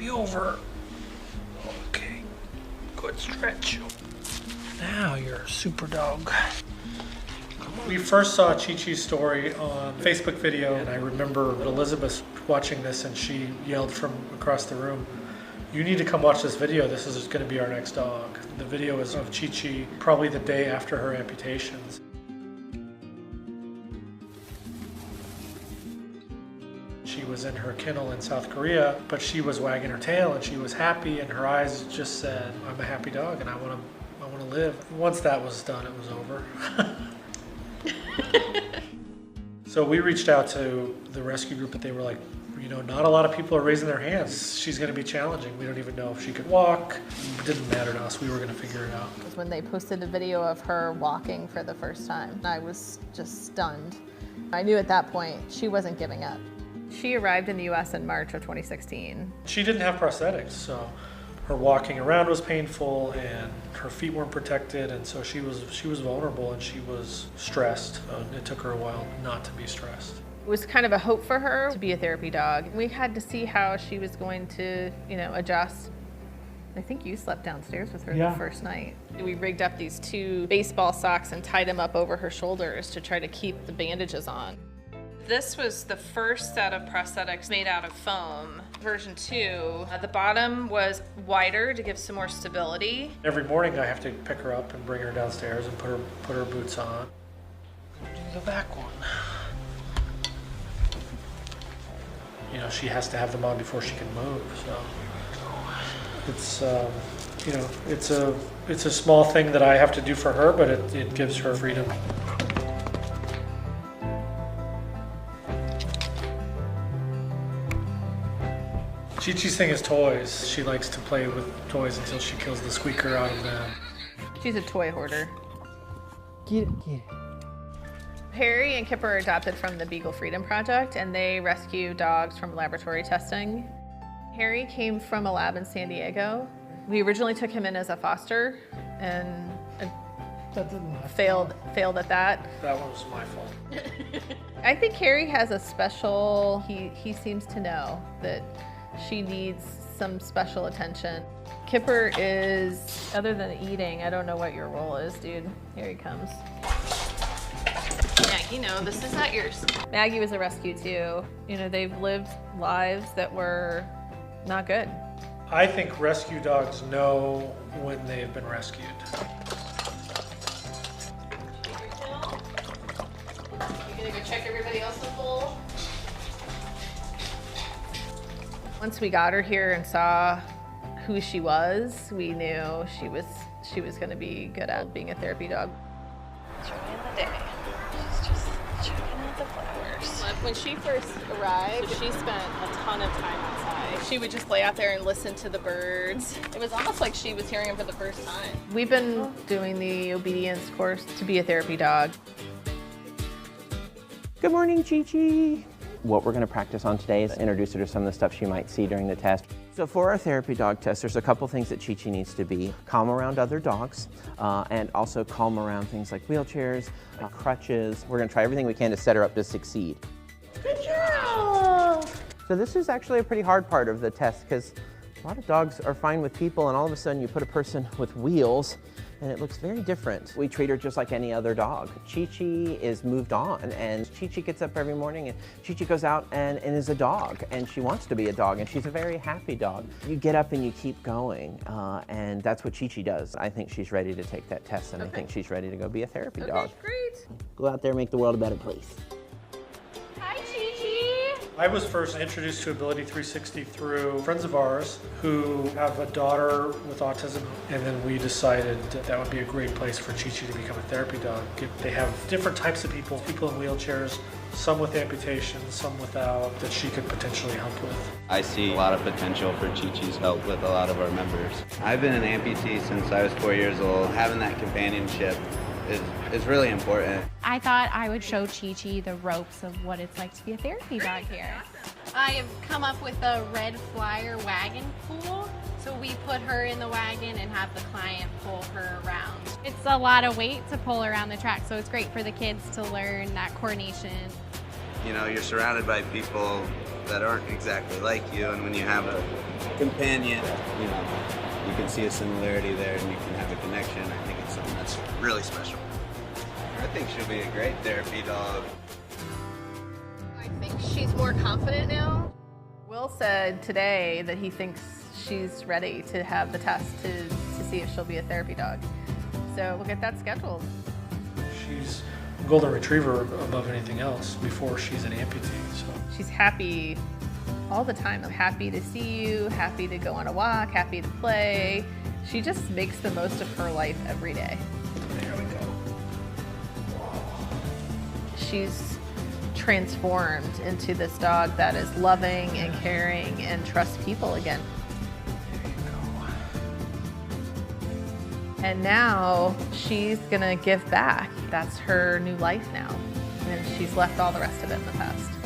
you over. Okay, good stretch. Now you're a super dog. We first saw Chi-Chi's story on Facebook video, and I remember Elizabeth watching this, and she yelled from across the room, "You need to come watch this video. This is going to be our next dog." The video is of Chi-Chi probably the day after her amputations. She was in her kennel in South Korea, but she was wagging her tail and she was happy, and her eyes just said, "I'm a happy dog and I want to live." Once that was done, it was over. So we reached out to the rescue group, but they were like, not a lot of people are raising their hands. She's going to be challenging. We don't even know if she could walk. It didn't matter to us. We were going to figure it out. When they posted a video of her walking for the first time, I was just stunned. I knew at that point she wasn't giving up. She arrived in the US in March of 2016. She didn't have prosthetics, so her walking around was painful and her feet weren't protected, and so she was vulnerable and she was stressed. It took her a while not to be stressed. It was kind of a hope for her to be a therapy dog. We had to see how she was going to, adjust. I think you slept downstairs with her the first night. We rigged up these 2 baseball socks and tied them up over her shoulders to try to keep the bandages on. This was the first set of prosthetics made out of foam. Version 2, the bottom was wider to give some more stability. Every morning I have to pick her up and bring her downstairs and put her boots on. Do the back one. She has to have them on before she can move, so it's a small thing that I have to do for her, but it gives her freedom. Chi-Chi's thing is toys. She likes to play with toys until she kills the squeaker out of them. She's a toy hoarder. Get it. Harry and Kipper are adopted from the Beagle Freedom Project, and they rescue dogs from laboratory testing. Harry came from a lab in San Diego. We originally took him in as a foster, and failed at that. That one was my fault. I think Harry has a special, he seems to know that she needs some special attention. Kipper is, other than eating, I don't know what your role is, dude. Here he comes. Maggie, no, this is not yours. Maggie was a rescue too. They've lived lives that were not good. I think rescue dogs know when they've been rescued. You gonna go check everybody else's bowl? Once we got her here and saw who she was, we knew she was gonna be good at being a therapy dog. Joy in the day. She's just checking out the flowers. When she first arrived, she spent a ton of time outside. She would just lay out there and listen to the birds. It was almost like she was hearing them for the first time. We've been doing the obedience course to be a therapy dog. Good morning, Chi-Chi. What we're going to practice on today is introduce her to some of the stuff she might see during the test. So for our therapy dog test, there's a couple things that Chi-Chi needs to be. Calm around other dogs, and also calm around things like wheelchairs, crutches. We're going to try everything we can to set her up to succeed. Good job! So this is actually a pretty hard part of the test because a lot of dogs are fine with people, and all of a sudden you put a person with wheels and it looks very different. We treat her just like any other dog. Chi-Chi is moved on, and Chi-Chi gets up every morning and Chi-Chi goes out and is a dog, and she wants to be a dog, and she's a very happy dog. You get up and you keep going, and that's what Chi-Chi does. I think she's ready to take that test, and I think she's ready to go be a therapy dog. Great. Go out there and make the world a better place. Hi, Chi-Chi. I was first introduced to Ability 360 through friends of ours who have a daughter with autism, and then we decided that would be a great place for Chi-Chi to become a therapy dog. They have different types of people in wheelchairs, some with amputations, some without, that she could potentially help with. I see a lot of potential for Chi-Chi's help with a lot of our members. I've been an amputee since I was 4 years old. Having that companionship is really important. I thought I would show Chi-Chi the ropes of what it's like to be a therapy dog here. I have come up with a red flyer wagon pull. So we put her in the wagon and have the client pull her around. It's a lot of weight to pull around the track, so it's great for the kids to learn that coordination. You know, you're surrounded by people that aren't exactly like you, and when you have a companion, you know, you can see a similarity there and you can have a connection. I think it's something that's really special. I think she'll be a great therapy dog. I think she's more confident now. Will said today that he thinks she's ready to have the test to see if she'll be a therapy dog. So we'll get that scheduled. She's a golden retriever above anything else before she's an amputee. So She's happy all the time. Happy to see you, happy to go on a walk, happy to play. She just makes the most of her life every day. there we go. She's transformed into this dog that is loving and caring and trusts people again. There you go. And now she's gonna give back. That's her new life now. And she's left all the rest of it in the past.